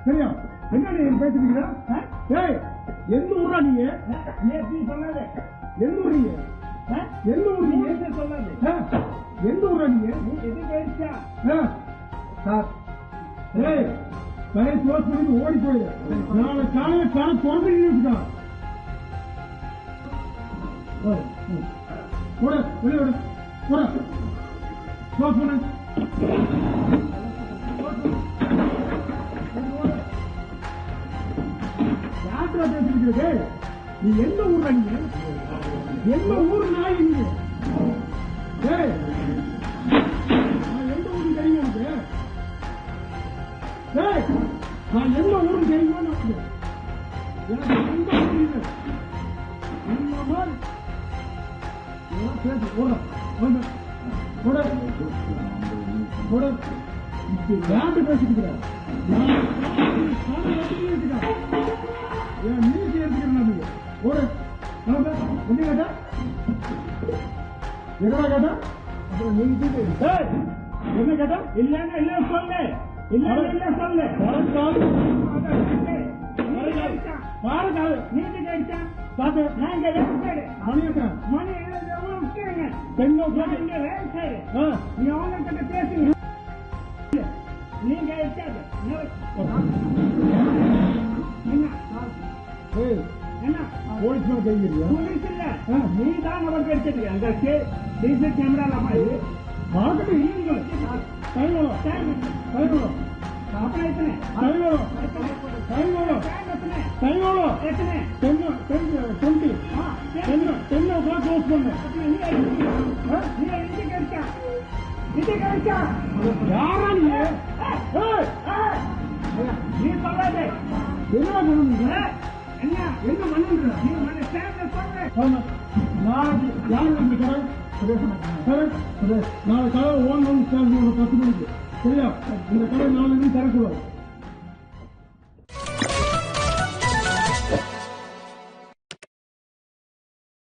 சரியா? என்ன நீ பேசுறீங்க? எந்த ஊரா நீங்க? எந்த ஊர் நீங்க? எந்த ஊர் நீங்க? எந்த ஊரா நீங்க? கடை க்ளோஸ் பண்ணி ஓடி போயிடு. நாளை காலையில கடை திறந்து போட வெளியே விடு. போட க்ளோஸ் பண்ணு. யாத்திரா பேசிட்டு நீ எந்த ஊர்ல நீங்க? எந்த ஊர் நாய் நீங்க? நான் எந்த ஊருக்கு தெரியும் உனக்கு? நான் எந்த ஊருக்கு தெரியுமா? எனக்கு எந்த ஊர் இல்லை. இந்த மாதிரி பேச போட போட போட யாரு பேசிட்டு என் மீசி எடுத்துக்கிறேன். ஒரு என்ன கேட்டா எதா கேட்டா அப்புறம் நீ என்ன கேட்டா இல்லன்னா இல்ல சொல்லு. இல்ல சொல்லு. பாருக்காது நீதி கேட்டா பாத்து நான் மணி நீ அவங்க கிட்ட பேசுங்க. நீங்க இருக்காது என்ன போலீஸ் தெரிஞ்சிருக்கியா? போலீஸ் இல்ல, நீ தான் அவர் கிடைச்சிருக்க. அந்த டிஜிட்டல் கேமரா பார்த்துட்டு இல்லைங்களா? அப்புறம் எத்தனை க்ளோஸ் பண்ண யாரா நீ? நீ சொல்லாதே. என்ன பண்ணுங்க? என்ன பண்ணுங்க? நான் யாரு நாளை கடை ஓன் 10 மணிக்கு சரியா? இந்த கடை 4 மணிக்கு திறக்கூடாது.